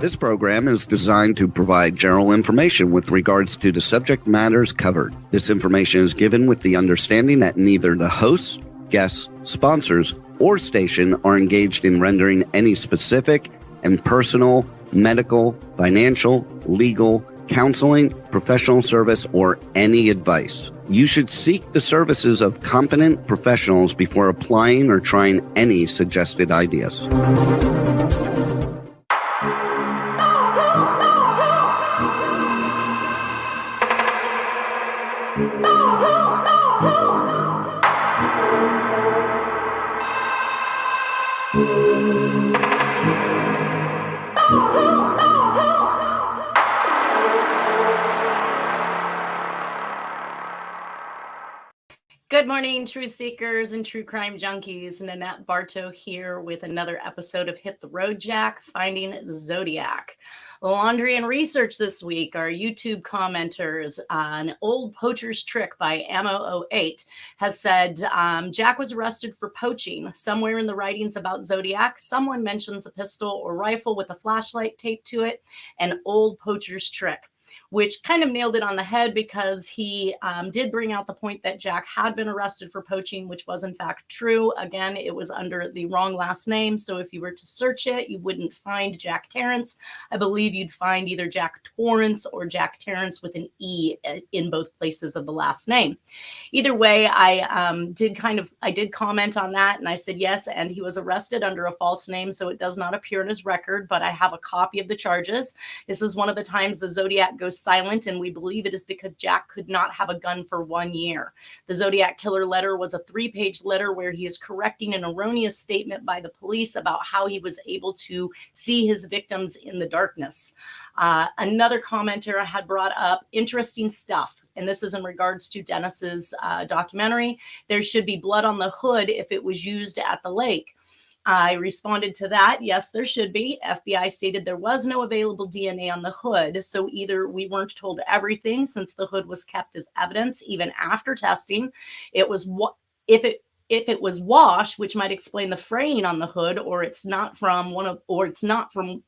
This program is designed to provide general information with regards to the subject matters covered. This information is given with the understanding that neither the hosts, guests, sponsors, or station are engaged in rendering any specific and personal, medical, financial, legal, counseling, professional service, or any advice. You should seek the services of competent professionals before applying or trying any suggested ideas. Good morning, truth seekers and true crime junkies. Nanette Bartow here with another episode of Hit the Road Jack, Finding the Zodiac. Laundry and research this week. Our YouTube commenters, an old poacher's trick by Ammo08 has said Jack was arrested for poaching. Somewhere in the writings about Zodiac, someone mentions a pistol or rifle with a flashlight taped to it, an old poacher's trick, which kind of nailed it on the head because he did bring out the point that Jack had been arrested for poaching, which was in fact true. Again, it was under the wrong last name. So if you were to search it, you wouldn't find Jack Terrence. I believe you'd find either Jack Torrance or Jack Terrence with an E in both places of the last name. Either way, I did comment on that and I said yes, and he was arrested under a false name, so it does not appear in his record, but I have a copy of the charges. This is one of the times the Zodiac goes silent, and we believe it is because Jack could not have a gun for 1 year. The Zodiac Killer letter was a 3-page letter where he is correcting an erroneous statement by the police about how he was able to see his victims in the darkness. Another commenter had brought up interesting stuff, and this is in regards to Dennis's documentary. There should be blood on the hood if it was used at the lake. I responded to that. Yes, there should be. FBI stated there was no available DNA on the hood. So either we weren't told everything since the hood was kept as evidence even after testing. It was if it was washed, which might explain the fraying on the hood, or it's not from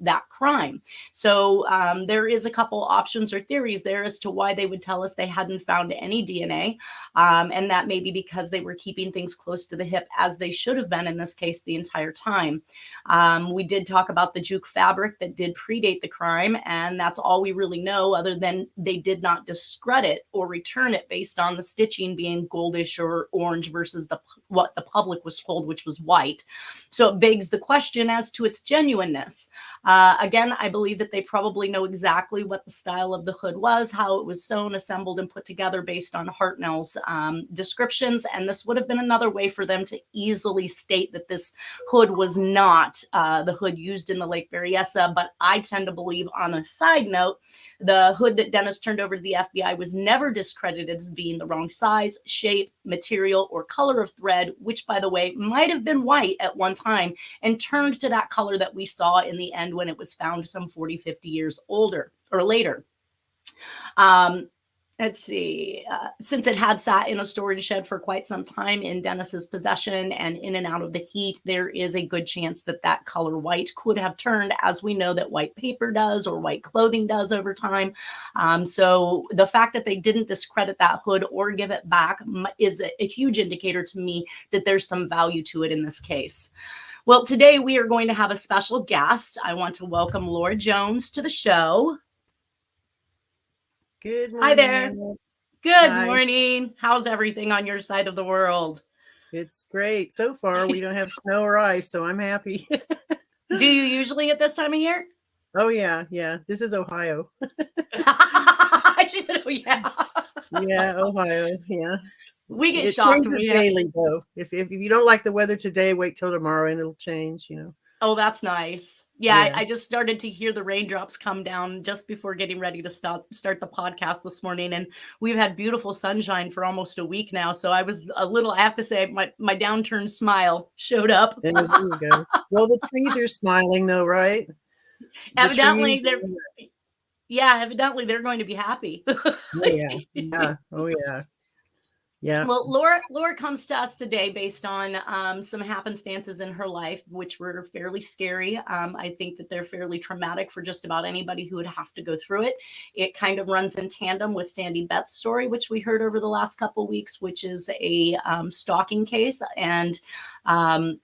that crime. So there is a couple options or theories there as to why they would tell us they hadn't found any DNA. And that may be because they were keeping things close to the hip, as they should have been in this case the entire time. We did talk about the juke fabric that did predate the crime, and that's all we really know, other than they did not discredit or return it based on the stitching being goldish or orange versus what the public was told, which was white. So it begs the question as to its genuineness. Again, I believe that they probably know exactly what the style of the hood was, how it was sewn, assembled, and put together based on Hartnell's descriptions. And this would have been another way for them to easily state that this hood was not the hood used in the Lake Berryessa. But I tend to believe, on a side note, the hood that Dennis turned over to the FBI was never discredited as being the wrong size, shape, material, or color of thread, which, by the way, might have been white at one time and turned to that color that we saw in the end when it was found some 40, 50 years older or later. Let's see, since it had sat in a storage shed for quite some time in Dennis's possession and in and out of the heat, there is a good chance that that color white could have turned, as we know that white paper does or white clothing does over time. So the fact that they didn't discredit that hood or give it back is a huge indicator to me that there's some value to it in this case. Well, today we are going to have a special guest. I want to welcome Laura Jones to the show. Good morning. Hi there. Anna. Good Hi. morning. How's everything on your side of the world? It's great. So far, we don't have snow or ice, so I'm happy. Do you usually at this time of year? Oh, yeah. Yeah. This is Ohio. Yeah. Yeah, Ohio. Yeah. We get It shocked. changes daily, though. If you don't like the weather today, wait till tomorrow and it'll change, Oh, that's nice. Yeah, Yeah. I just started to hear the raindrops come down just before getting ready to start the podcast this morning. And we've had beautiful sunshine for almost a week now. So I was I have to say, my downturned smile showed up. There you go. Well, the trees are smiling, though, right? Evidently, evidently they're going to be happy. Oh, yeah. Yeah. Oh, yeah. Yeah. Well, Laura comes to us today based on some happenstances in her life, which were fairly scary. I think that they're fairly traumatic for just about anybody who would have to go through it. It kind of runs in tandem with Sandy Beth's story, which we heard over the last couple of weeks, which is a stalking case. And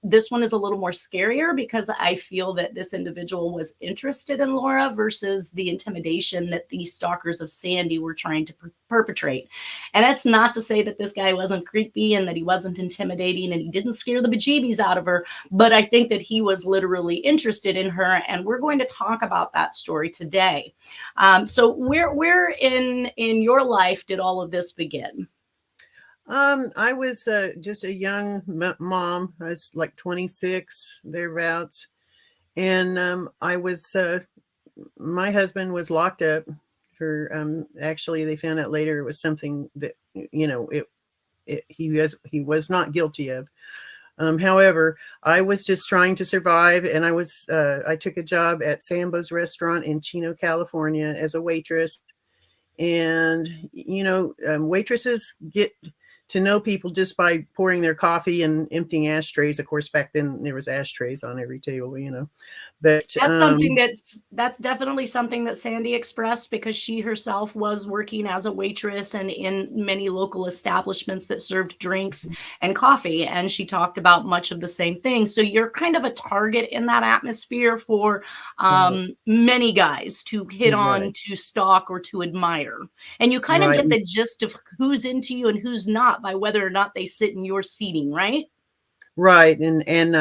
this one is a little more scarier because I feel that this individual was interested in Laura versus the intimidation that the stalkers of Sandy were trying to perpetrate. And that's not to say that this guy wasn't creepy and that he wasn't intimidating and he didn't scare the bejeebies out of her, but I think that he was literally interested in her, and we're going to talk about that story today. So where in your life did all of this begin? I was just a young mom. I was like 26 thereabouts, and I was my husband was locked up for actually they found out later it was something that he was not guilty of. However, I was just trying to survive, and I took a job at Sambo's restaurant in Chino, California as a waitress. And waitresses get to know people just by pouring their coffee and emptying ashtrays. Of course, back then there was ashtrays on every table, but that's something that's definitely something that Sandy expressed, because she herself was working as a waitress and in many local establishments that served drinks and coffee. And she talked about much of the same thing. So you're kind of a target in that atmosphere for many guys to hit on, to stalk, or to admire. And you kind of get the gist of who's into you and who's not by whether or not they sit in your seating, right? Right. And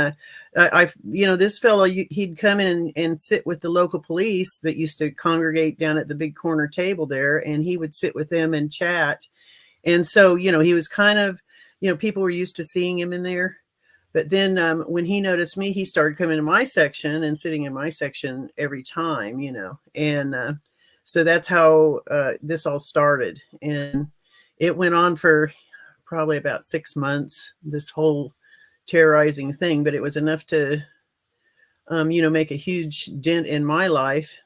this fellow, he'd come in and sit with the local police that used to congregate down at the big corner table there, and he would sit with them and chat. And so, he was kind of, people were used to seeing him in there. But then when he noticed me, he started coming to my section and sitting in my section every time, and so that's how this all started. And it went on for probably about 6 months, this whole terrorizing thing, but it was enough to, make a huge dent in my life.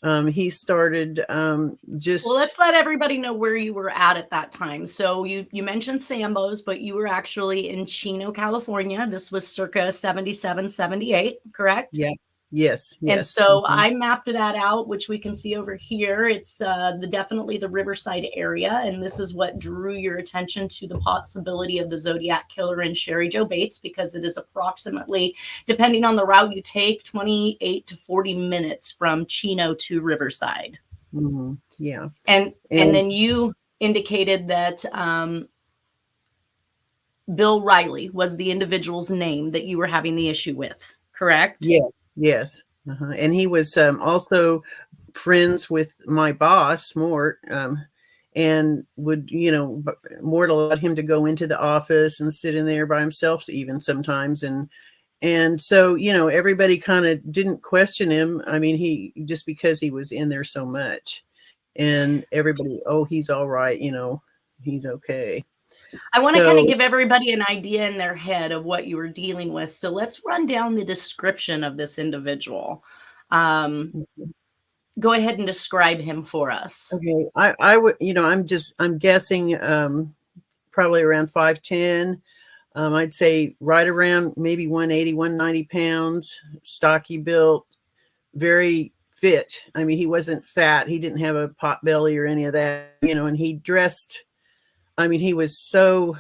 He started Well, let's let everybody know where you were at that time. So you mentioned Sambo's, but you were actually in Chino, California. This was circa 77, 78, correct? Yeah. Yes. And so I mapped that out, which we can see over here. It's definitely the Riverside area. And this is what drew your attention to the possibility of the Zodiac Killer and Sherry Jo Bates, because it is approximately, depending on the route you take, 28 to 40 minutes from Chino to Riverside. Mm-hmm. Yeah. And then you indicated that Bill Riley was the individual's name that you were having the issue with, correct? Yeah. Yes. And he was also friends with my boss, Mort, and would, Mort allowed him to go into the office and sit in there by himself even sometimes. And so, everybody kind of didn't question him. I mean, he just because he was in there so much, and everybody, oh, he's all right. He's okay. I want to kind of give everybody an idea in their head of what you were dealing with. So let's run down the description of this individual. Go ahead and describe him for us. Okay. I would, I'm guessing probably around 5'10". I'd say right around maybe 180, 190 pounds, stocky built, very fit. I mean, he wasn't fat. He didn't have a pot belly or any of that, and he dressed, I mean, he was so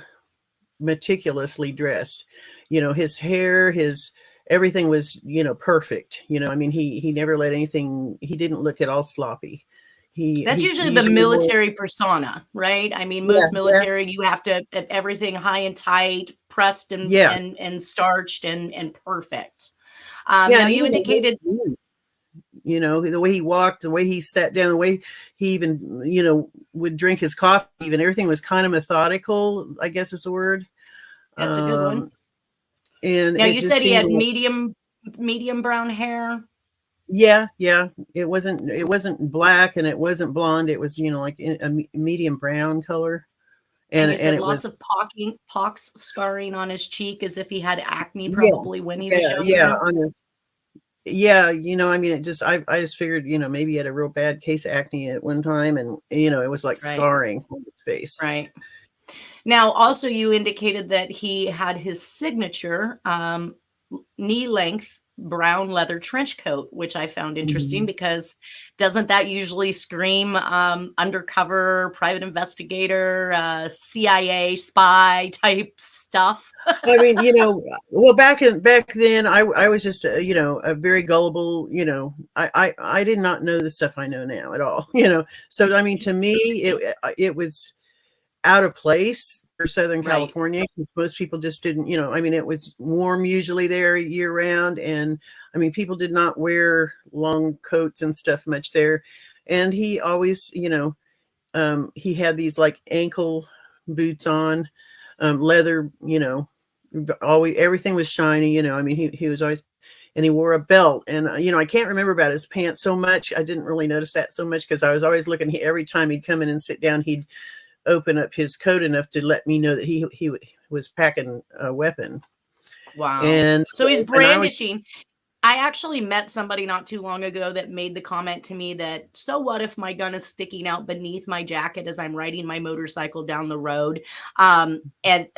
meticulously dressed, his hair, everything was, perfect. I mean, he never let anything, he didn't look at all sloppy. That's usually the military persona, right? I mean, most military, you have to have everything high and tight, pressed and starched and perfect. Now you indicated, the way he walked, the way he sat down, the way he even, would drink his coffee, even everything was kind of methodical, I guess is the word. That's a good one. And now you said he had medium brown hair. Yeah. It wasn't black and it wasn't blonde. It was, like a medium brown color. And it lots of pox scarring on his cheek, as if he had acne probably when he was younger. I mean, it just, I just figured, maybe he had a real bad case of acne at one time, and, it was like scarring on his face. Right. Now, also, you indicated that he had his signature knee length brown leather trench coat, which I found interesting because doesn't that usually scream undercover private investigator, CIA spy type stuff? I mean, well, back then, I was just a very gullible, I did not know the stuff I know now at all, So I mean, to me, it was out of place for Southern Right. California because most people just didn't, I mean, it was warm usually there year round, and I mean, people did not wear long coats and stuff much there, and he always, he had these like ankle boots on, leather, always everything was shiny, I mean, he was always, and he wore a belt, and I can't remember about his pants so much. I didn't really notice that so much because I was always looking. Every time he'd come in and sit down, he'd open up his coat enough to let me know that he was packing a weapon. Wow. And so he's brandishing. I actually met somebody not too long ago that made the comment to me that, so what if my gun is sticking out beneath my jacket as I'm riding my motorcycle down the road? And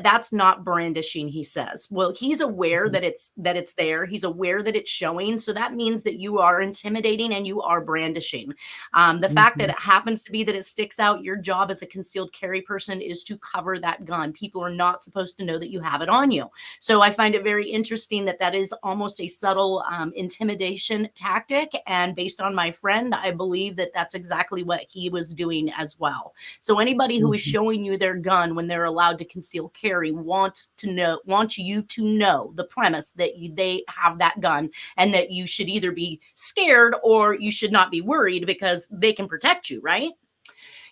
that's not brandishing, he says. Well, he's aware that it's there. He's aware that it's showing. So that means that you are intimidating and you are brandishing. The fact that it happens to be that it sticks out, your job as a concealed carry person is to cover that gun. People are not supposed to know that you have it on you. So I find it very interesting that that is almost a subtle intimidation tactic. And based on my friend, I believe that that's exactly what he was doing as well. So anybody who is showing you their gun when they're allowed to conceal carry wants you to know the premise that they have that gun and that you should either be scared or you should not be worried because they can protect you, right?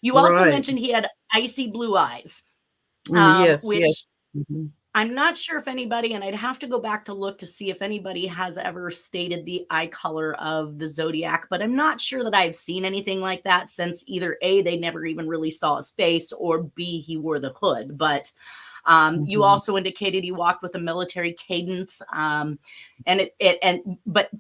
You also mentioned he had icy blue eyes. Yes. I'm not sure if anybody, and I'd have to go back to look to see if anybody has ever stated the eye color of the Zodiac, but I'm not sure that I've seen anything like that since either A, they never even really saw his face, or B, he wore the hood. But you also indicated he walked with a military cadence. But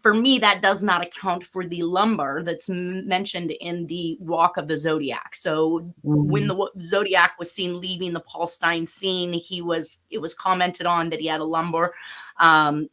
for me, that does not account for the lumbar that's mentioned in the walk of the Zodiac. So when the Zodiac was seen leaving the Paul Stein scene, it was commented on that he had a lumbar. Brian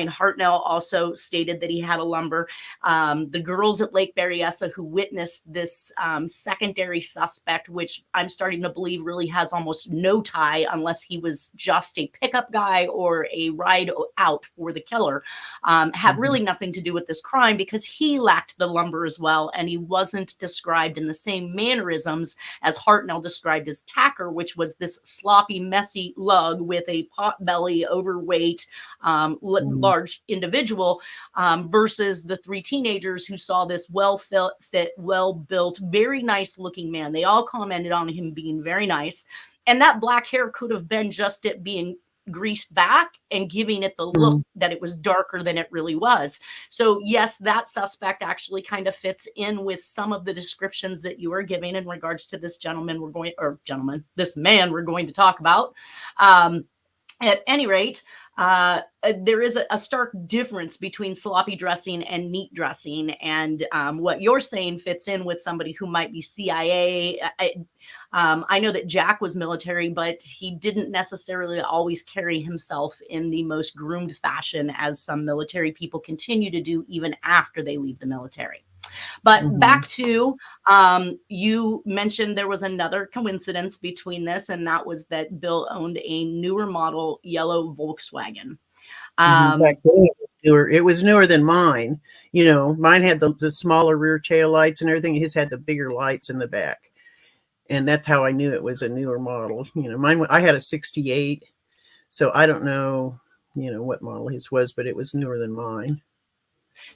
Hartnell also stated that he had a lumbar. The girls at Lake Berryessa who witnessed this secondary suspect, which I'm starting to believe really has almost no tie unless he was just a pickup guy or a ride out for the killer, had really nothing to do with this crime because he lacked the lumbar as well, and he wasn't described in the same mannerisms as Hartnell described as Tacker, which was this sloppy, messy lug with a pot belly, overweight, large individual, versus the three teenagers who saw this well-fit, well-built, very nice-looking man. They all commented on him being very nice. And that black hair could have been just it being greased back and giving it the look that it was darker than it really was. So yes, that suspect actually kind of fits in with some of the descriptions that you are giving in regards to this this man we're going to talk about. At any rate, there is a stark difference between sloppy dressing and neat dressing. And what you're saying fits in with somebody who might be CIA. I know that Jack was military, but he didn't necessarily always carry himself in the most groomed fashion as some military people continue to do even after they leave the military. But back to, you mentioned there was another coincidence between this, and that was that Bill owned a newer model yellow Volkswagen. Back then it was newer than mine. Mine had the smaller rear tail lights and everything. His had the bigger lights in the back. And that's how I knew it was a newer model. Mine, I had a 68. So I don't know, what model his was, but it was newer than mine.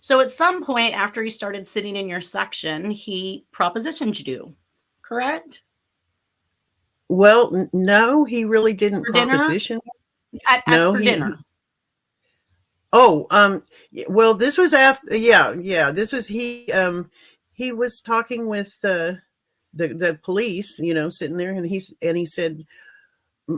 So at some point after he started sitting in your section, he propositioned you, correct? Well, no, he really didn't proposition. For dinner. Well, this was after. Yeah. This was he was talking with the police, sitting there, and he said,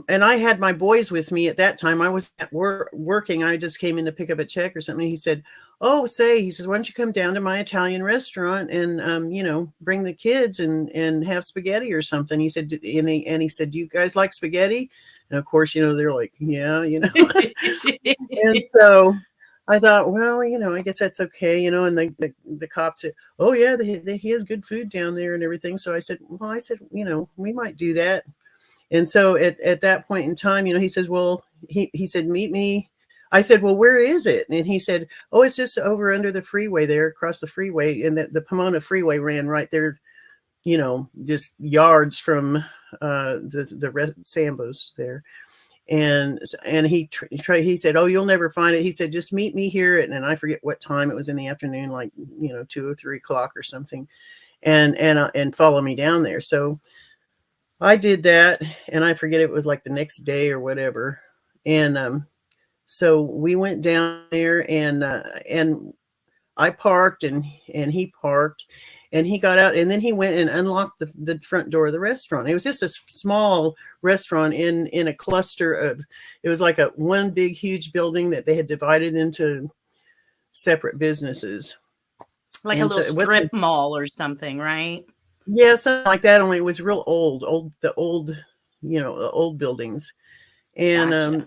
and I had my boys with me at that time. I was at working. I just came in to pick up a check or something. He said, "Oh, he says, why don't you come down to my Italian restaurant and, bring the kids and have spaghetti or something?" He said, and he said, "Do you guys like spaghetti?" And of course, they're like, "Yeah," And so I thought, well, I guess that's okay, and the cop said, "Oh yeah, he has good food down there and everything." So I said, we might do that. And so at that point in time, he says, well, he said, "Meet me." I said, "Well, where is it?" And he said, "Oh, it's just over under the freeway there, across the freeway." And the Pomona freeway ran right there, just yards from the Sambo's there. And he said, "Oh, you'll never find it." He said, "Just meet me here." And I forget what time it was, in the afternoon, like, 2 or 3 o'clock or something, and follow me down there. So I did that, and I forget, it was like the next day or whatever. And so we went down there, and I parked, and he parked, and he got out, and then he went and unlocked the front door of the restaurant. It was just a small restaurant in a cluster of, it was like one big, huge building that they had divided into separate businesses. Like And a little so strip mall or something, right? Yeah, something like that. Only it was real the old buildings. And Gotcha.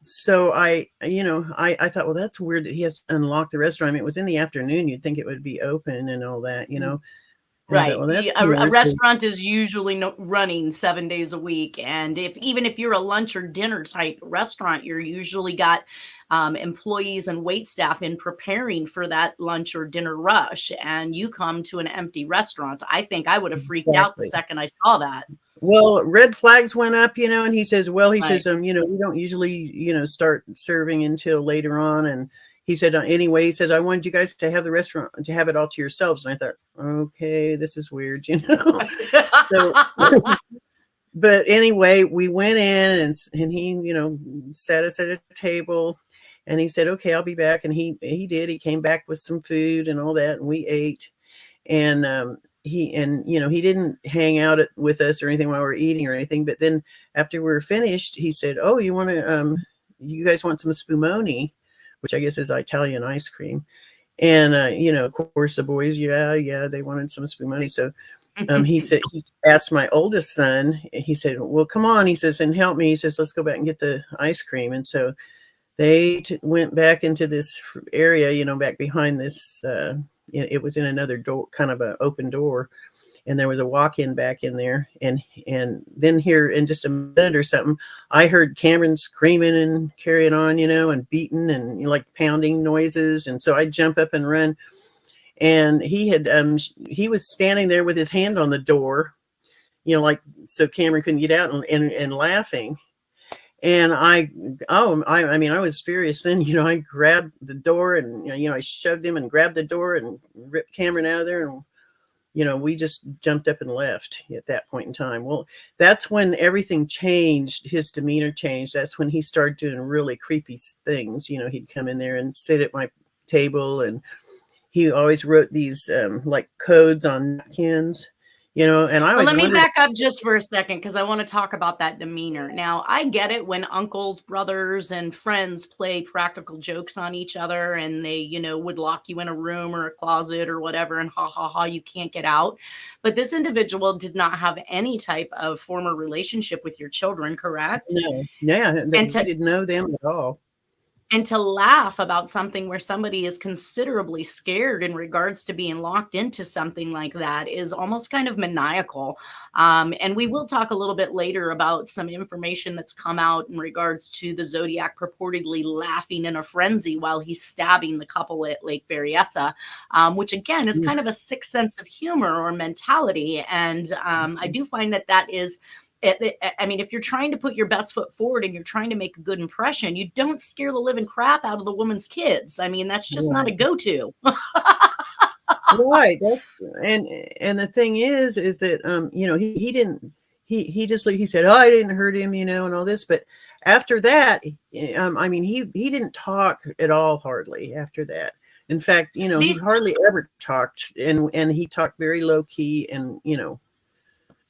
so I thought, well, that's weird that he has to unlock the restaurant. I mean, it was in the afternoon. You'd think it would be open and all that, And I thought, Right. well, that's A weird. restaurant is usually running 7 days a week. And even if you're a lunch or dinner type restaurant, you're usually got employees and wait staff in preparing for that lunch or dinner rush. And you come to an empty restaurant. I think I would have freaked out the Exactly. second I saw that. Well, red flags went up, and he says, Right. we don't usually, start serving until later on. And he said, anyway, he says, "I wanted you guys to have the restaurant, to have it all to yourselves." And I thought, okay, this is weird, So, but anyway, we went in, and he, sat us at a table, and he said, "Okay, I'll be back." And he did. He came back with some food and all that, and we ate. And he didn't hang out with us or anything while we were eating or anything. But then after we were finished, he said, "Oh, you guys want some spumoni?" Which I guess is Italian ice cream. And of course the boys, yeah, they wanted some spumoni. So he said, he asked my oldest son, he said, "Well, come on," he says, "and help me." He says, "Let's go back and get the ice cream." And so they went back into this area, back behind this, it was in another door, kind of an open door, and there was a walk-in back in there. And then here in just a minute or something, I heard Cameron screaming and carrying on, and beating and like pounding noises. And so I jump up and run. And he was standing there with his hand on the door, like, so Cameron couldn't get out, and laughing. And I was furious then. I grabbed the door, and I shoved him and grabbed the door and ripped Cameron out of there. And we just jumped up and left at that point in time. Well, that's when everything changed. His demeanor changed. That's when he started doing really creepy things. He'd come in there and sit at my table, and he always wrote these like codes on napkins. And I Well, always let me wondered. back up just for a second, because I want to talk about that demeanor. Now, I get it when uncles, brothers, and friends play practical jokes on each other, and they, would lock you in a room or a closet or whatever, and ha ha ha, you can't get out. But this individual did not have any type of former relationship with your children, correct? No, yeah, he didn't know them at all. And to laugh about something where somebody is considerably scared in regards to being locked into something like that is almost kind of maniacal. And we will talk a little bit later about some information that's come out in regards to the Zodiac purportedly laughing in a frenzy while he's stabbing the couple at Lake Berryessa, which again is kind of a sixth sense of humor or mentality. And I do find that is, I mean, if you're trying to put your best foot forward and you're trying to make a good impression, you don't scare the living crap out of the woman's kids. I mean, that's just not a go-to. Right. And the thing is that he didn't, he just, like he said, "Oh, I didn't hurt him," and all this. But after that, I mean, he didn't talk at all, hardly, after that. In fact, he hardly ever talked, and he talked very low key, and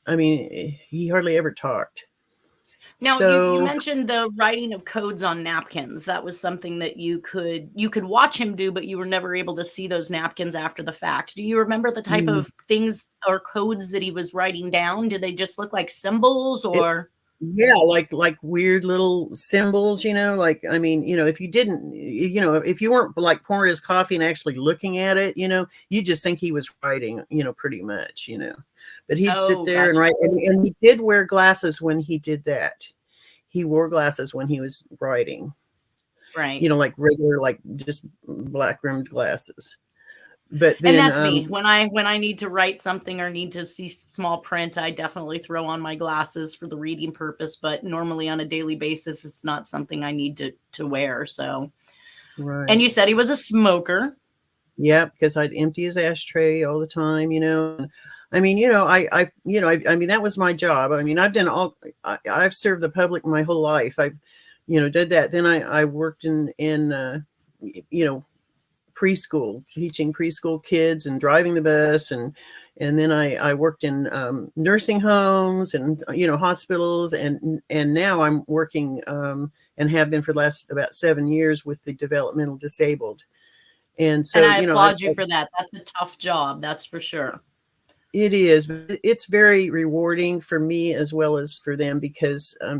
I mean, he hardly ever talked. Now, you So mentioned the writing of codes on napkins. That was something that you could watch him do, but you were never able to see those napkins after the fact. Do you remember the type mm, of things or codes that he was writing down? Did they just look like symbols it, or yeah, like weird little symbols, like, I mean, if you didn't, if you weren't like pouring his coffee and actually looking at it, you just think he was writing, pretty much, but he'd sit Oh, there and gotcha. write, and he did wear glasses when he did that. He wore glasses when he was writing, Right. like regular, like just black rimmed glasses. But And then, that's me. When I need to write something or need to see small print, I definitely throw on my glasses for the reading purpose, but normally on a daily basis, it's not something I need to wear. So, and right. you said he was a smoker. Yeah, because I'd empty his ashtray all the time, I mean, I mean, that was my job. I mean, I've served the public my whole life. I've, did that. Then I worked in you know, preschool, teaching preschool kids and driving the bus. And then I worked in nursing homes and, hospitals. And now I'm working and have been for the last about 7 years with the developmental disabled. And And so, I applaud you for that. That's a tough job, that's for sure. it is, but it's very rewarding for me as well as for them because, I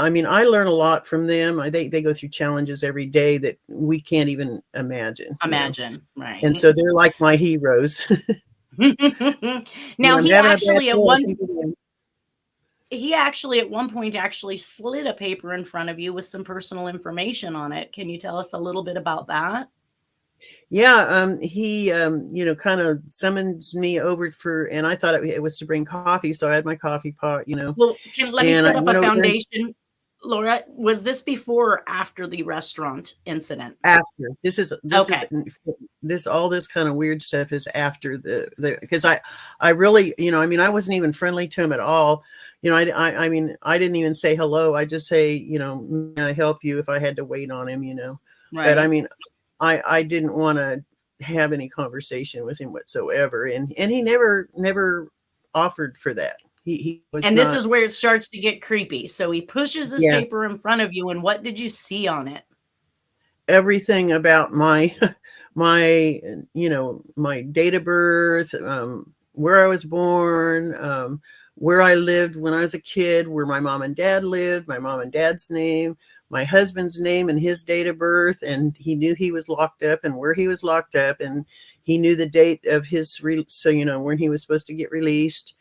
mean, I learn a lot from them. They go through challenges every day that we can't even imagine. Imagine, And right. so they're like my heroes. Now I'm having a bad day. he actually at one point actually slid a paper in front of you with some personal information on it. Can you tell us a little bit about that? Yeah, he, kind of summons me over and I thought it was to bring coffee. So I had my coffee pot, Well, let me and I set up a went over there. foundation. Laura, was this before or after the restaurant incident? After Okay. all this kind of weird stuff is after the because I really, I mean, I wasn't even friendly to him at all. I mean, I didn't even say hello. I just say, may I help you if I had to wait on him, but I Right. mean, I didn't want to have any conversation with him whatsoever, and he never offered for that. He was And this not. is where it starts to get creepy. So he pushes this Yeah, paper in front of you, and what did you see on it? everything about my my my date of birth, where I was born, where I lived when I was a kid, where my mom and dad lived, my mom and dad's name, my husband's name and his date of birth, and he knew he was locked up and where he was locked up, and he knew the date of his so when he was supposed to get released,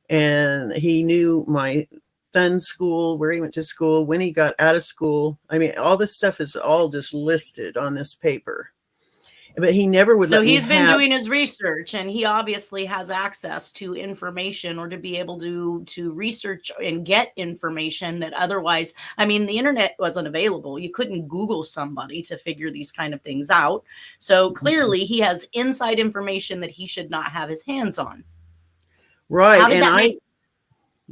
and he knew my son's school, where he went to school, when he got out of school. I mean, all this stuff is all just listed on this paper, but he never would So let me he's been have. doing his research and he obviously has access to information or to be able to research and get information that otherwise, I mean, the internet wasn't available. You couldn't Google somebody to figure these kind of things out. So clearly he has inside information that he should not have his hands on. Right. How did And that make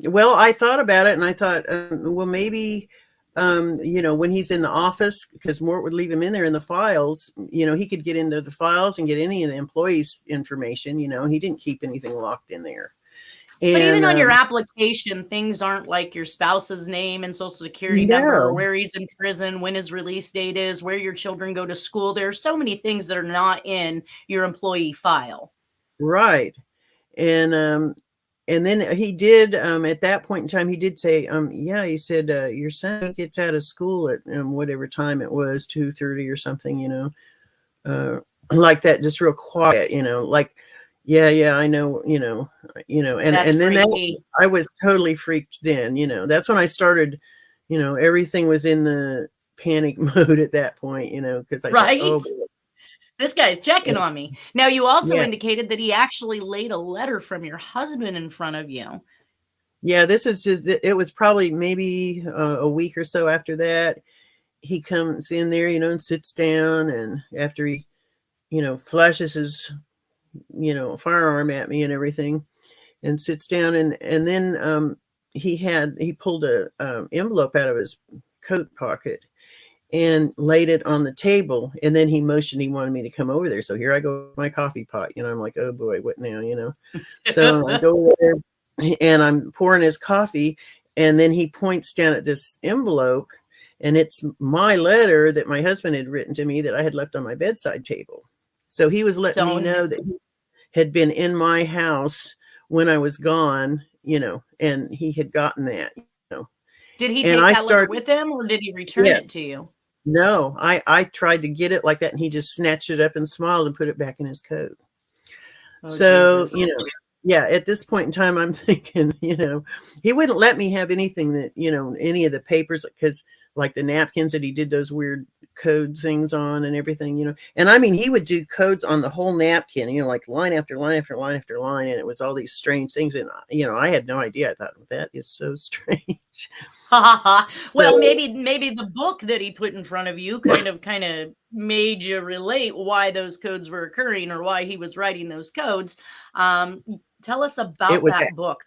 I thought about it and I thought, well, maybe, when he's in the office, because Mort would leave him in there in the files, he could get into the files and get any of the employees' information. He didn't keep anything locked in there. But even And on your application, things aren't like your spouse's name and social security number, no, where he's in prison, when his release date is, where your children go to school. There are so many things that are not in your employee file. right. And then he did, at that point in time, he did say, yeah, he said, your son gets out of school at whatever time it was, 2:30 or something, like that, just real quiet, like, yeah, I know, That's and then freaky. I was totally freaked then, that's when I started, everything was in the panic mode at that point, because I thought, Right? oh, boy. This guy's checking on me. Now, you also Yeah. indicated that he actually laid a letter from your husband in front of you. Yeah, this is just, it was probably maybe a week or so after that. He comes in there, and sits down, and after he, flashes his, firearm at me and everything, and sits down, and then he pulled a envelope out of his coat pocket and laid it on the table, and then he motioned he wanted me to come over there. So here I go with my coffee pot, I'm like, oh boy, what now, so I go over there and I'm pouring his coffee. And then he points down at this envelope, and it's my letter that my husband had written to me that I had left on my bedside table. So he was letting me know that he had been in my house when I was gone, and he had gotten that, Did he And take I that letter started, with him, or did he return yes, it to you? no, I tried to get it like that, and he just snatched it up and smiled and put it back in his coat. Oh, So, Jesus. yeah, at this point in time, I'm thinking, he wouldn't let me have anything that, any of the papers, because like the napkins that he did those weird code things on and everything, and I mean, he would do codes on the whole napkin, like line after line after line after line. And it was all these strange things. And, I had no idea. I thought, that is so strange. Well, maybe the book that he put in front of you kind of made you relate why those codes were occurring or why he was writing those codes. Tell us about that book.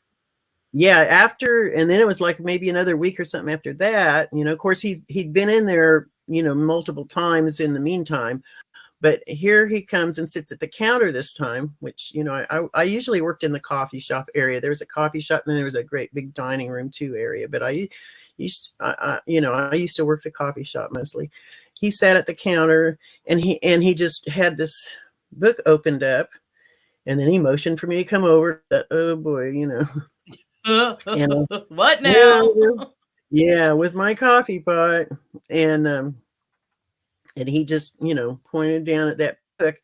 Yeah, and then it was like maybe another week or something after that. Of course, he'd been in there, multiple times in the meantime. But here he comes and sits at the counter this time, which, I usually worked in the coffee shop area. There was a coffee shop, and then there was a great big dining room too area. But I used to work the coffee shop mostly. He sat at the counter, and he just had this book opened up, and then he motioned for me to come over. Oh boy, and what now? Yeah, with my coffee pot, and he just, pointed down at that book,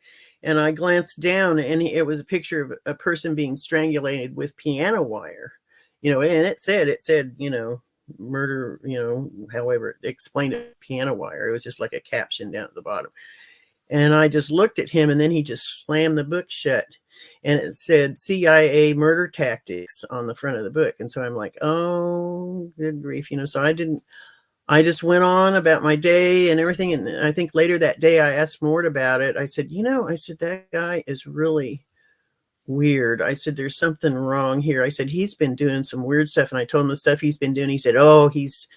and I glanced down, and it was a picture of a person being strangulated with piano wire, and it said, murder, however it explained it, piano wire. It was just like a caption down at the bottom. And I just looked at him, and then he just slammed the book shut, and it said CIA murder tactics on the front of the book. And so I'm like, oh, good grief, so I just went on about my day and everything. And I think later that day I asked Mort about it. I said, that guy is really weird. I said, there's something wrong here. I said, he's been doing some weird stuff. And I told him the stuff he's been doing. He said, oh, he's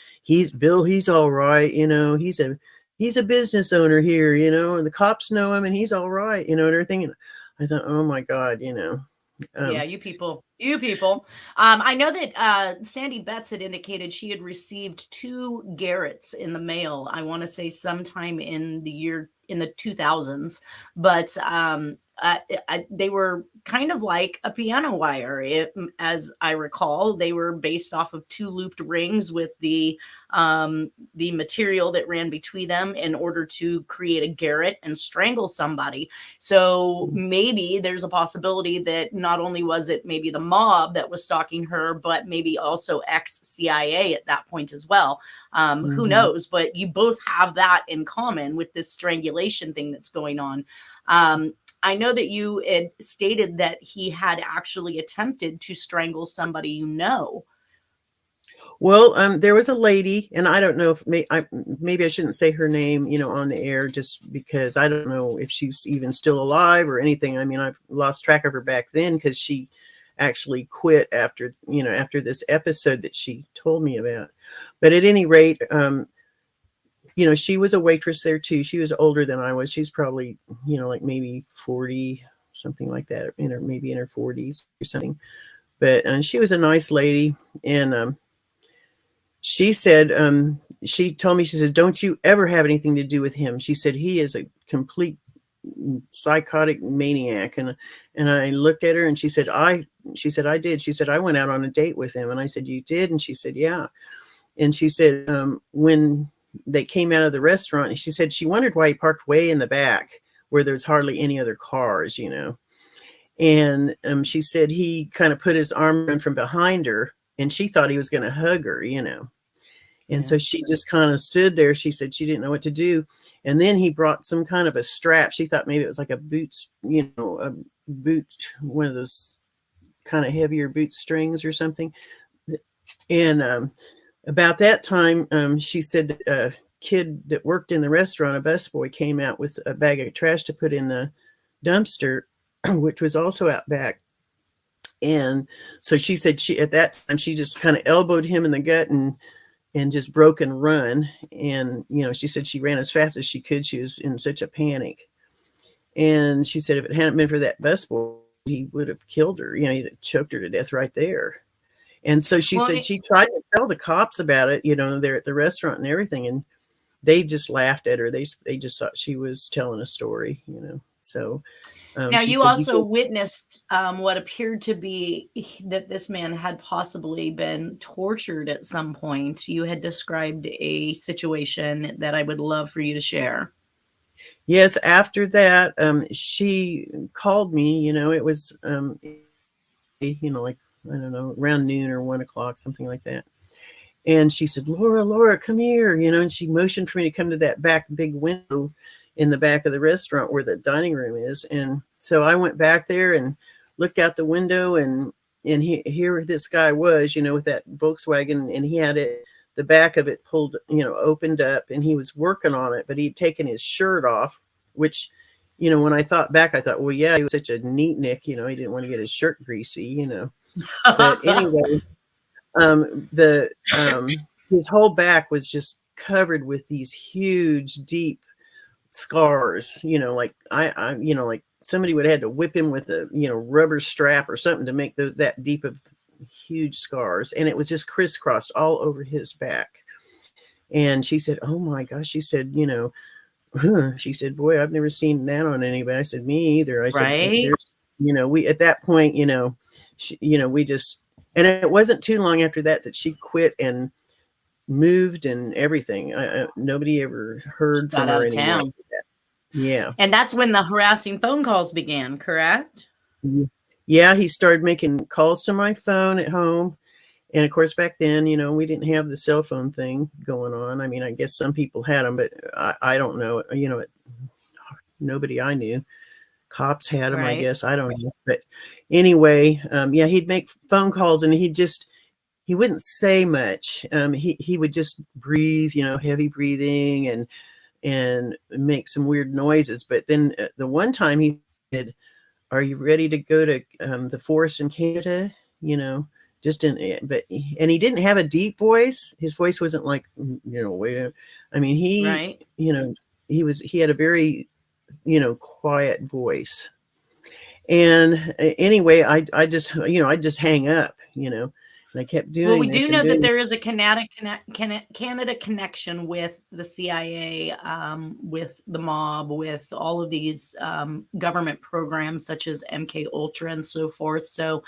Bill. He's all right. He's a business owner here, and the cops know him, and he's all right, and everything. And I thought, oh my God, yeah, you people. I know that Sandy Betts had indicated she had received 2 Garretts in the mail. I want to say sometime in the 2000s, but they were kind of like a piano wire. As I recall, they were based off of 2 looped rings with the material that ran between them in order to create a garrote and strangle somebody. So maybe there's a possibility that not only was it maybe the mob that was stalking her, but maybe also ex-CIA at that point as well. Who knows? But you both have that in common with this strangulation thing that's going on. I know that you had stated that he had actually attempted to strangle somebody. Well, there was a lady, and I don't know if maybe I shouldn't say her name, on the air, just because I don't know if she's even still alive or anything. I mean, I've lost track of her back then because she actually quit after this episode that she told me about. But at any rate, she was a waitress there too. She was older than I was. She's probably, like maybe 40, something like that, maybe in her 40s or something. But she was a nice lady, and she said, she told me, she says, don't you ever have anything to do with him. She said, he is a complete psychotic maniac. And I looked at her, and she said, I did. She said, I went out on a date with him. And I said, you did? And she said, yeah. And she said, when they came out of the restaurant, she said she wondered why he parked way in the back where there's hardly any other cars, And she said he kind of put his arm in from behind her, and she thought he was going to hug her, And so she just kind of stood there. She said she didn't know what to do. And then he brought some kind of a strap. She thought maybe it was like a boot, a boot, one of those kind of heavier boot strings or something. And about that time, she said that a kid that worked in the restaurant, a busboy, came out with a bag of trash to put in the dumpster, which was also out back. And so she said at that time, she just kind of elbowed him in the gut and just broke and run. And, she said she ran as fast as she could. She was in such a panic. And she said if it hadn't been for that busboy, he would have killed her. He'd have choked her to death right there. And so she Well, said she tried to tell the cops about it, there at the restaurant and everything, and they just laughed at her. They just thought she was telling a story, So now, she you said, also witnessed what appeared to be that this man had possibly been tortured at some point. You had described a situation that I would love for you to share. Yes, after that, she called me, it was, like, I don't know, around noon or 1 o'clock, something like that. And she said, Laura, come here, and she motioned for me to come to that back big window in the back of the restaurant where the dining room is. And so I went back there and looked out the window, and here this guy was, with that Volkswagen, and he had the back of it pulled, opened up, and he was working on it, but he'd taken his shirt off, which, when I thought back, I thought, well, yeah, he was such a neat Nick, he didn't want to get his shirt greasy, But anyway, his whole back was just covered with these huge, deep scars, like like somebody would have had to whip him with a, rubber strap or something to make that deep of huge scars. And it was just crisscrossed all over his back. And she said, oh my gosh, she said, she said, boy, I've never seen that on anybody. I said, me either. I said, Right. there's, we, at that point, we just, and it wasn't too long after that she quit and moved and everything. Nobody ever heard from her anymore. Yeah. And that's when the harassing phone calls began, correct? Yeah, he started making calls to my phone at home. And of course, back then, we didn't have the cell phone thing going on. I mean, I guess some people had them, but I don't know. Nobody I knew. Cops had them, Right. I guess. I don't know. But anyway, yeah, he'd make phone calls, and he wouldn't say much. He would just breathe, heavy breathing and make some weird noises. But then the one time he said, are you ready to go to the forest in Canada? And he didn't have a deep voice. His voice wasn't like, wait. I mean, Right. he had a very, quiet voice. And anyway, I just hang up, and I kept doing Well, we this do know that this. there is a Canada connection with the CIA, with the mob, with all of these government programs such as MK Ultra and so forth. So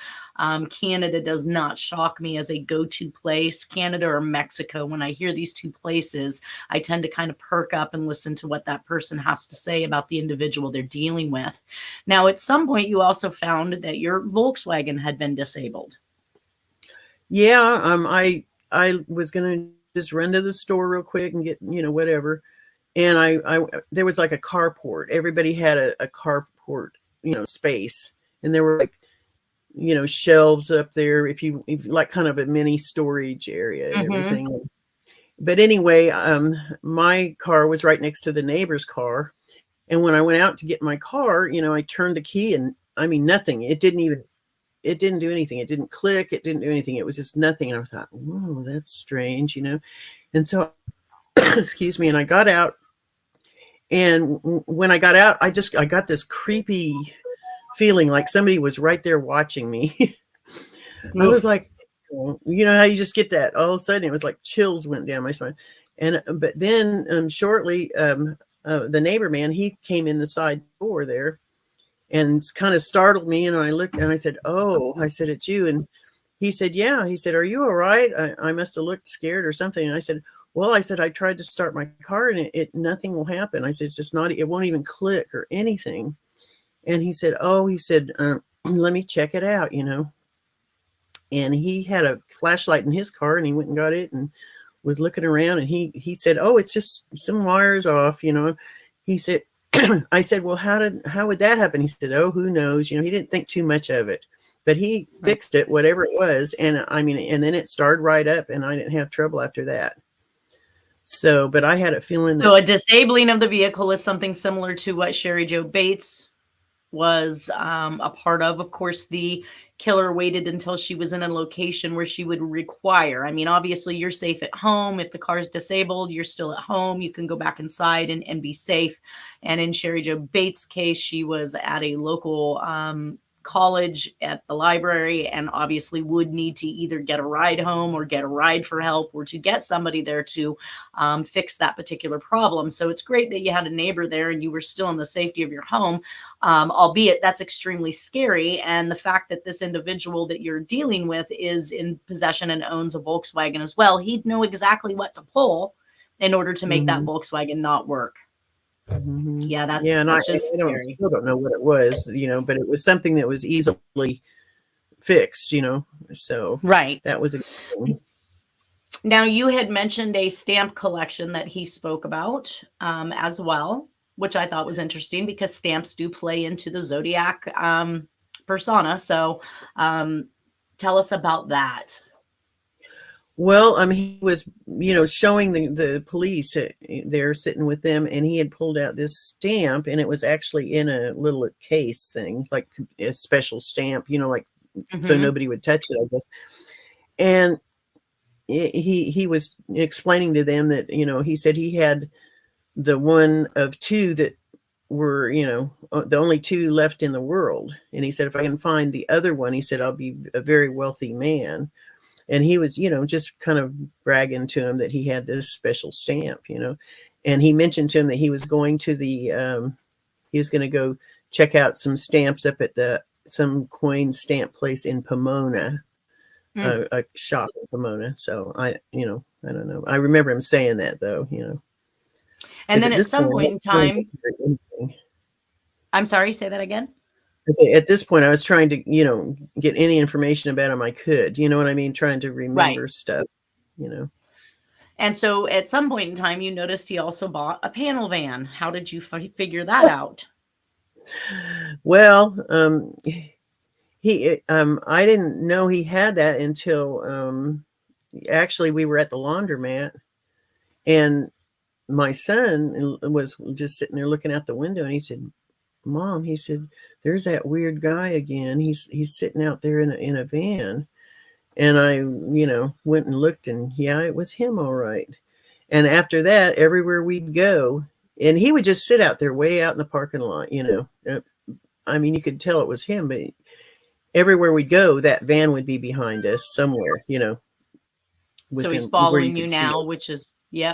Canada does not shock me as a go-to place. Canada or Mexico, when I hear these two places, I tend to kind of perk up and listen to what that person has to say about the individual they're dealing with. Now, at some point, you also found that your Volkswagen had been disabled. Yeah, I was gonna just run to the store real quick and get, whatever. And I there was like a carport. Everybody had a carport, space. And there were like, shelves up there if like kind of a mini storage area and everything. But anyway, my car was right next to the neighbor's car. And when I went out to get my car, I turned the key, and I mean, nothing. It didn't do anything. It didn't click. It didn't do anything. It was just nothing. And I thought, whoa, that's strange, And so, excuse me. And I got out. And when I got out, I got this creepy feeling like somebody was right there watching me. I was like, how you just get that all of a sudden. It was like chills went down my spine. But then shortly, the neighbor man, he came in the side door there and kind of startled me. And I looked and I said, oh, I said, it's you. And he said, yeah. He said, are you all right? I must have looked scared or something. And I said, well, I said, I tried to start my car and nothing will happen. I said, it's just not, it won't even click or anything. And he said, let me check it out, And he had a flashlight in his car and he went and got it and was looking around, and he said, oh, it's just some wires off, He said, I said, well, how would that happen? He said, oh, who knows? He didn't think too much of it, but he fixed it, whatever it was. And I mean, and then it started right up and I didn't have trouble after that. So, but I had a feeling that. So a disabling of the vehicle is something similar to what Sherry Jo Bates was a part of. Of course, the killer waited until she was in a location where she would require. I mean, obviously, you're safe at home. If the car is disabled, you're still at home. You can go back inside and be safe. And in Sherry Jo Bates' case, she was at a local college, at the library, and obviously would need to either get a ride home or get a ride for help or to get somebody there to fix that particular problem. So it's great that you had a neighbor there and you were still in the safety of your home, albeit that's extremely scary. And the fact that this individual that you're dealing with is in possession and owns a Volkswagen as well, he'd know exactly what to pull in order to make that Volkswagen not work. Yeah, that's just scary. Still don't know what it was, but it was something that was easily fixed, so right. That was a good thing. Now, you had mentioned a stamp collection that he spoke about as well, which I thought was interesting because stamps do play into the Zodiac persona. So tell us about that. Well, he was, showing the police there sitting with them, and he had pulled out this stamp, and it was actually in a little case thing, like a special stamp, so nobody would touch it, I guess. And he was explaining to them that, he said he had the one of two that were, the only two left in the world. And he said, if I can find the other one, he said, I'll be a very wealthy man. And he was, just kind of bragging to him that he had this special stamp, and he mentioned to him that he was going to he was going to go check out some stamps up at some coin stamp place in Pomona, a shop in Pomona. So I don't know. I remember him saying that though, And then at some point in time, I'm sorry, say that again. At this point, I was trying to, get any information about him I could. You know what I mean? Trying to remember stuff, And so at some point in time, you noticed he also bought a panel van. How did you figure that out? Well, I didn't know he had that until actually we were at the laundromat, and my son was just sitting there looking out the window, and he said, Mom, he said, there's that weird guy again. He's sitting out there in a van. And I, went and looked, and yeah, it was him. All right. And after that, everywhere we'd go, and he would just sit out there way out in the parking lot, you could tell it was him, but everywhere we'd go, that van would be behind us somewhere, So he's following you now, which is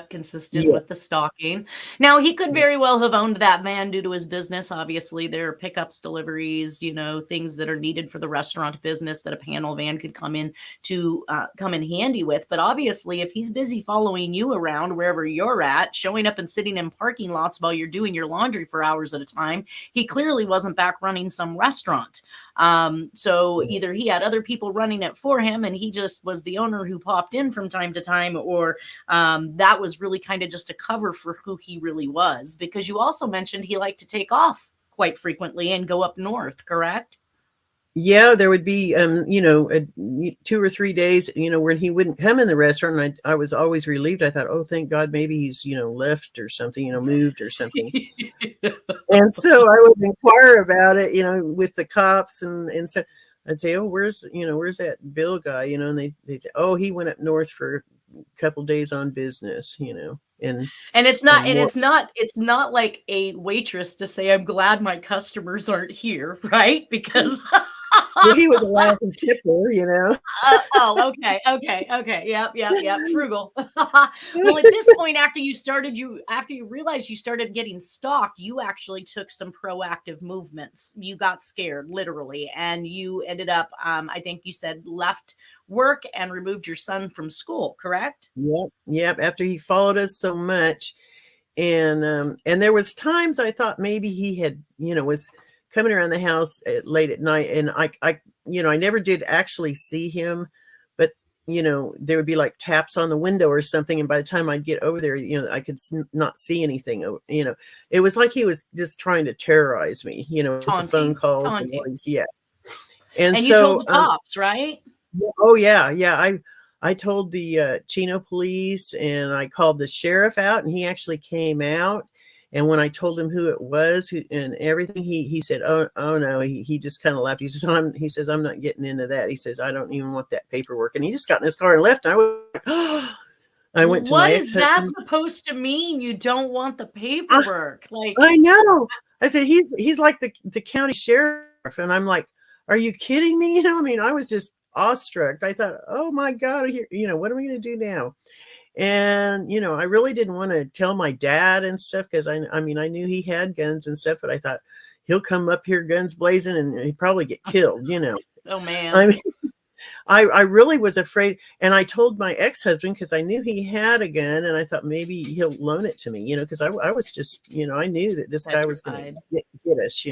consistent with the stalking. Now, he could very well have owned that van due to his business. Obviously, there are pickups, deliveries, things that are needed for the restaurant business that a panel van could come in handy with. But obviously, if he's busy following you around wherever you're at, showing up and sitting in parking lots while you're doing your laundry for hours at a time, he clearly wasn't back running some restaurant. So either he had other people running it for him and he just was the owner who popped in from time to time, or that was really kind of just a cover for who he really was, because you also mentioned he liked to take off quite frequently and go up north, correct? Yeah, there would be, 2 or 3 days, when he wouldn't come in the restaurant. And I was always relieved. I thought, oh, thank God, maybe he's, left or something, moved or something. And so I would inquire about it, with the cops. And so I'd say, oh, where's that Bill guy, and they'd say, oh, he went up north for a couple days on business, and it's not like a waitress to say, I'm glad my customers aren't here, right? Because well, he was a laughing tipper, Okay. Yep. Frugal. Well, at this point, after you realized you started getting stalked, you actually took some proactive movements. You got scared, literally, and you ended up, I think you said, left work and removed your son from school, correct? Yep. After he followed us so much, and there was times I thought maybe he had, was coming around the house late at night, and I never did actually see him, but there would be like taps on the window or something, and by the time I'd get over there, I could not see anything. It was like he was just trying to terrorize me, with the phone calls and all these, And so you told the cops, right? Oh yeah. I told the Chino police, and I called the sheriff out, and he actually came out. And when I told him who it was and everything, he said, oh no, he just kind of laughed. He says, I'm not getting into that. He says, I don't even want that paperwork. And he just got in his car and left. And I was like, oh, I went to what my is that supposed to mean? You don't want the paperwork? I know. I said, he's like the county sheriff. And I'm like, are you kidding me? I mean, I was just awestruck. I thought, oh my God, what are we going to do now? And, I really didn't want to tell my dad and stuff because I mean, I knew he had guns and stuff, but I thought he'll come up here guns blazing and he'd probably get killed, Oh man. I mean, I really was afraid. And I told my ex-husband because I knew he had a gun and I thought maybe he'll loan it to me, because I was just, I knew that this guy was going to get us,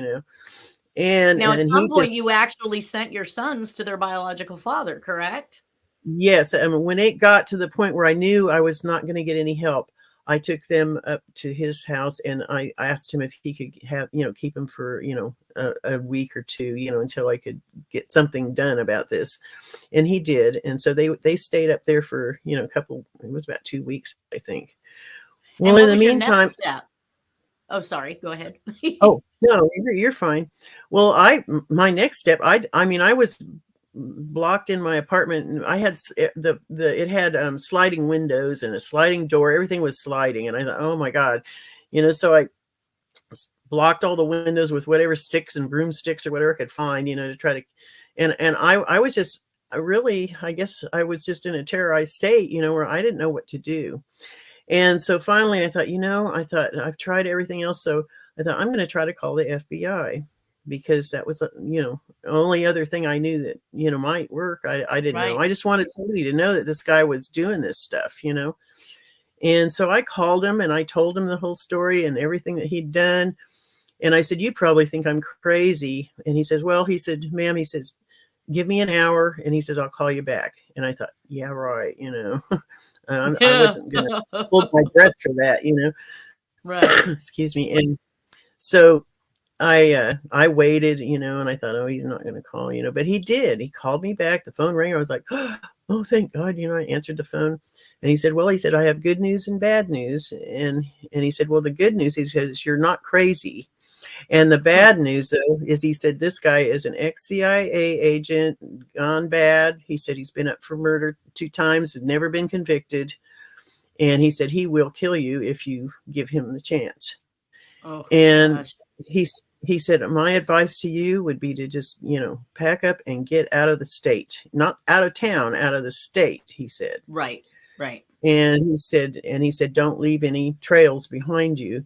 And now, at some he point, just, you actually sent your sons to their biological father, correct? yes. I mean, when it got to the point where I knew I was not going to get any help, I took them up to his house and I asked him if he could have, keep him for, a week or two, until I could get something done about this. And he did. And so they stayed up there for, it was about 2 weeks, I think. Well, in the meantime, oh, sorry, go ahead. Oh, no, you're fine. Well, my next step, I mean, I was blocked in my apartment and I had it had sliding windows and a sliding door. Everything was sliding. And I thought, oh my God, so I blocked all the windows with whatever sticks and broomsticks or whatever I could find, to try to, and I was just, I guess I was just in a terrorized state, where I didn't know what to do. And so finally I thought, I've tried everything else. So I thought I'm going to try to call the FBI because that was, only other thing I knew that, might work. I didn't know. I just wanted somebody to know that this guy was doing this stuff, And so I called him and I told him the whole story and everything that he'd done. And I said, you probably think I'm crazy. And he says, well, he said, ma'am, he says, give me an hour. And he says, I'll call you back. And I thought, yeah, right. I wasn't going to hold my breath for that, Right. Excuse me. And so I waited, and I thought, oh, he's not going to call, but he did. He called me back. The phone rang. I was like, oh, thank God. I answered the phone and he said, well, I have good news and bad news. And he said, well, the good news, he says, you're not crazy. And the bad news, though, is he said this guy is an ex-CIA agent gone bad. He said he's been up for murder 2 times, never been convicted. And he said he will kill you if you give him the chance. Oh, and gosh. He said, my advice to you would be to just, pack up and get out of the state, not out of town, out of the state, he said. Right. And he said, don't leave any trails behind you.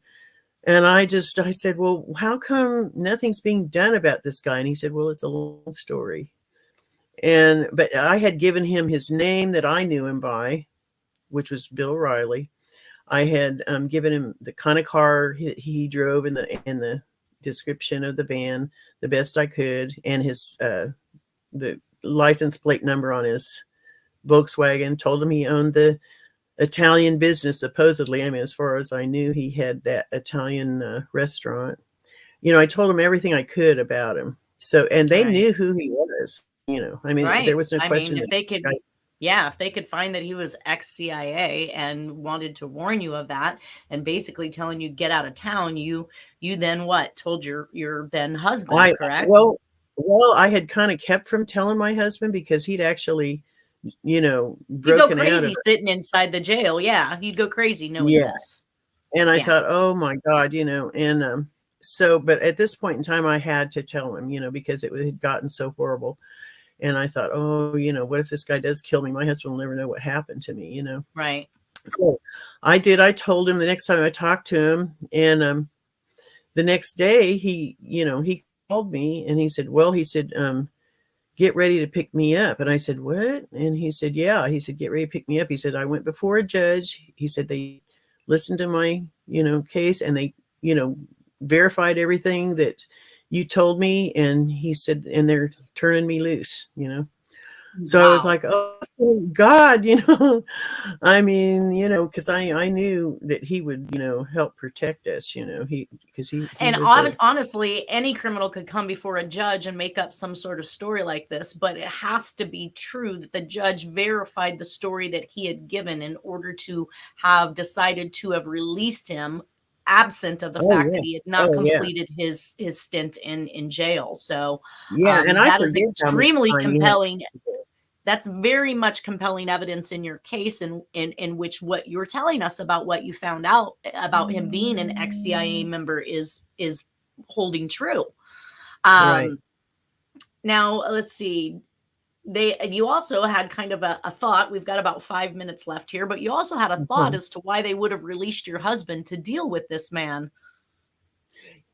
And I said, well, how come nothing's being done about this guy? And he said, well, it's a long story. But I had given him his name that I knew him by, which was Bill Riley. I had given him the kind of car he drove in the description of the van, the best I could, and his the license plate number on his Volkswagen. Told him he owned the Italian business, supposedly. I mean, as far as I knew, he had that Italian restaurant. I told him everything I could about him. So, and they knew who he was. I mean, there was no question. If they could, if they could find that he was ex-CIA and wanted to warn you of that, and basically telling you get out of town, you then what? Told your then husband, correct? Well, I had kind of kept from telling my husband because he'd actually, broken go crazy out sitting inside the jail. Yeah, he'd go crazy knowing this. And I thought, oh my God, and so, but at this point in time, I had to tell him, because it had gotten so horrible. And I thought, oh, what if this guy does kill me? My husband will never know what happened to me, Right. So I did. I told him the next time I talked to him, and the next day he called me and he said, well, get ready to pick me up. And I said, what? And he said, yeah. He said, get ready to pick me up. He said, I went before a judge. He said, they listened to my, case and they, verified everything that you told me. And he said, and they're turning me loose, So I was like, oh, thank God, I mean, because I knew that he would, help protect us, honestly, any criminal could come before a judge and make up some sort of story like this, but it has to be true that the judge verified the story that he had given in order to have decided to have released him, absent of the fact that he had not completed his stint in jail. So and that is extremely compelling. That's very much compelling evidence in your case, in which what you're telling us about what you found out about him being an ex-CIA member is holding true. Right. Now, let's see. You also had kind of a thought. We've got about 5 minutes left here, but you also had a thought Okay. as to why they would have released your husband to deal with this man.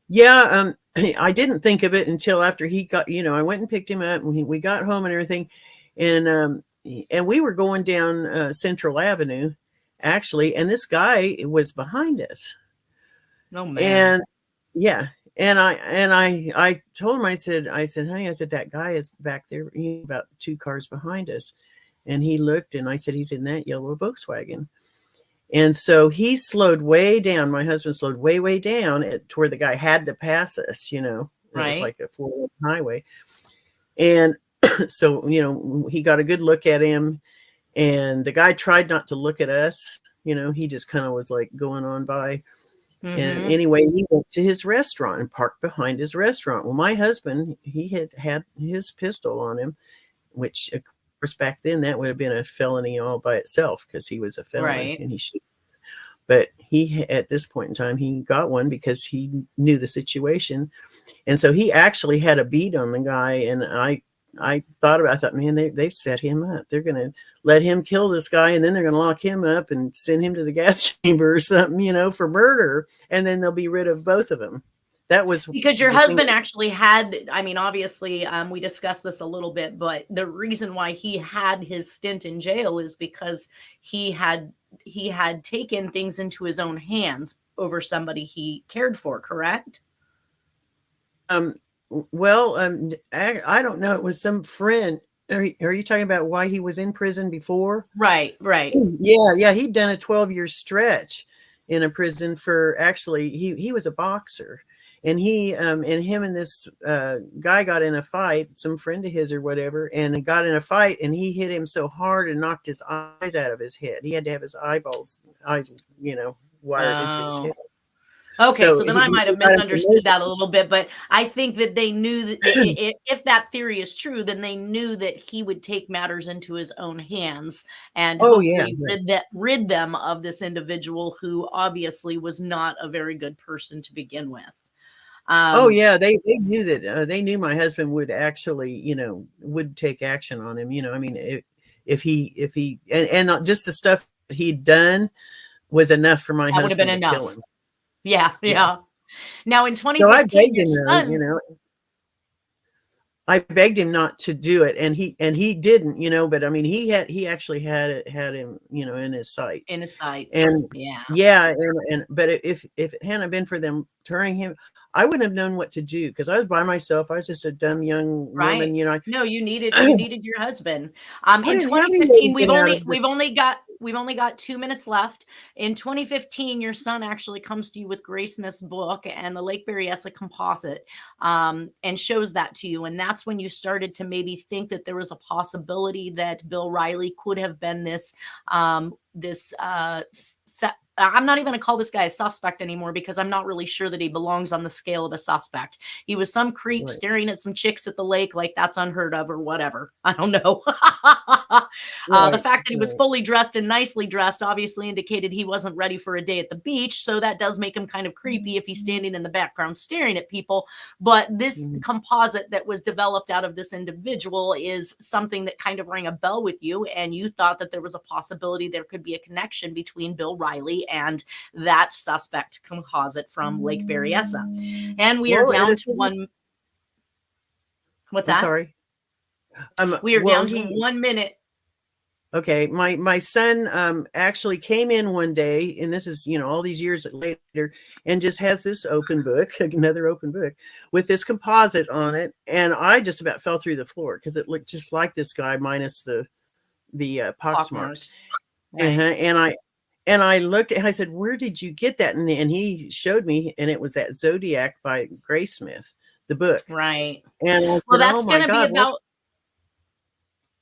Yeah, I didn't think of it until after he got, I went and picked him up and we got home and everything. And we were going down Central Avenue, actually, and this guy was behind us. Oh man. And yeah, and I told him, I said, honey, I said, that guy is back there, about 2 cars behind us. And he looked and I said, he's in that yellow Volkswagen. And so he slowed way down. My husband slowed way, way down to where the guy had to pass us, It was like a 4-lane highway. And so, he got a good look at him. And the guy tried not to look at us. He just kind of was like going on by. Mm-hmm. And anyway, he went to his restaurant and parked behind his restaurant. Well, my husband, he had his pistol on him, which of course back then that would have been a felony all by itself because he was a felon, Right. and he should. But he, at this point in time, he got one because he knew the situation, and so he actually had a beat on the guy. And I thought, man, they've set him up. They're going to let him kill this guy, and then they're going to lock him up and send him to the gas chamber or something, for murder, and then they'll be rid of both of them. That was because your husband actually had, obviously, we discussed this a little bit, but the reason why he had his stint in jail is because he had taken things into his own hands over somebody he cared for, correct? Well, I don't know. It was some friend. Are you talking about why he was in prison before? Right. Yeah. He'd done a 12-year stretch in a prison for, actually, he was a boxer. And him and this guy got in a fight, some friend of his or whatever, and got in a fight, and he hit him so hard and knocked his eyes out of his head. He had to have his eyes, wired into his head. Okay, so then I might have misunderstood that a little bit, but I think that they knew that if that theory is true, then they knew that he would take matters into his own hands and hopefully rid them of this individual who obviously was not a very good person to begin with. They knew that. They knew my husband would actually, would take action on him. If he and just the stuff that he'd done was enough for my husband to kill him. Yeah. Now in 2015, your son, I begged him not to do it, and he didn't, but I mean, he actually had him, in his sight. And but if it hadn't been for them turning him, I wouldn't have known what to do because I was by myself. I was just a dumb young woman, No, you needed your husband. In 2015, we've only got 2 minutes left. In 2015, your son actually comes to you with Graysmith's book and the Lake Berryessa composite, and shows that to you. And that's when you started to maybe think that there was a possibility that Bill Riley could have been this I'm not even going to call this guy a suspect anymore because I'm not really sure that he belongs on the scale of a suspect. He was some creep staring at some chicks at the lake like that's unheard of or whatever. I don't know. The fact that he was fully dressed and nicely dressed obviously indicated he wasn't ready for a day at the beach. So that does make him kind of creepy if he's standing in the background staring at people. But this composite that was developed out of this individual is something that kind of rang a bell with you. And you thought that there was a possibility there could be a connection between Bill Riley and that suspect composite from Lake Berryessa. And we are down to one. What's that? Sorry. We are down to 1 minute. Okay. My son actually came in one day, and this is, all these years later, and just has this open book, another open book with this composite on it. And I just about fell through the floor because it looked just like this guy minus the pox marks. Right. And I looked and I said, "Where did you get that?" And he showed me, and it was that Zodiac by Graysmith, the book. Right. And I said, that's going to be about.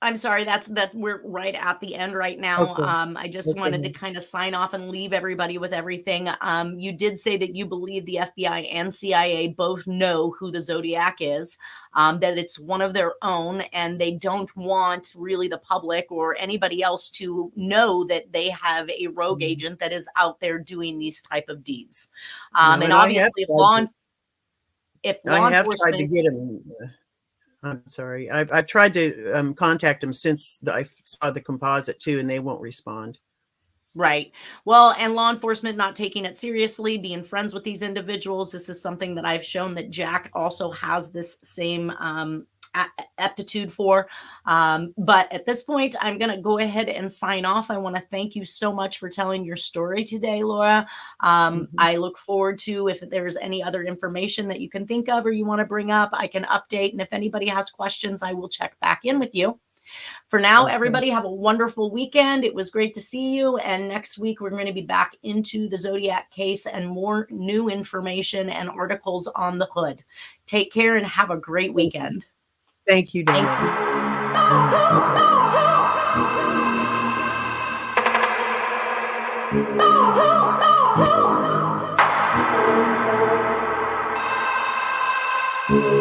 I'm sorry, that we're right at the end right now. Okay. I just wanted to kind of sign off and leave everybody with everything. You did say that you believe the FBI and CIA both know who the Zodiac is, that it's one of their own, and they don't want really the public or anybody else to know that they have a rogue agent that is out there doing these type of deeds. And obviously, if law enforcement tried to get him. I'm sorry. I've tried to contact them since I saw the composite too, and they won't respond. Right. Well, and law enforcement not taking it seriously, being friends with these individuals. This is something that I've shown that Jack also has this same aptitude for. But at this point, I'm going to go ahead and sign off. I want to thank you so much for telling your story today, Laura. I look forward to, if there's any other information that you can think of or you want to bring up, I can update. And if anybody has questions, I will check back in with you. For now, everybody have a wonderful weekend. It was great to see you. And next week, we're going to be back into the Zodiac case and more new information and articles on the hood. Take care and have a great weekend. Thank you, Dana. Thank you.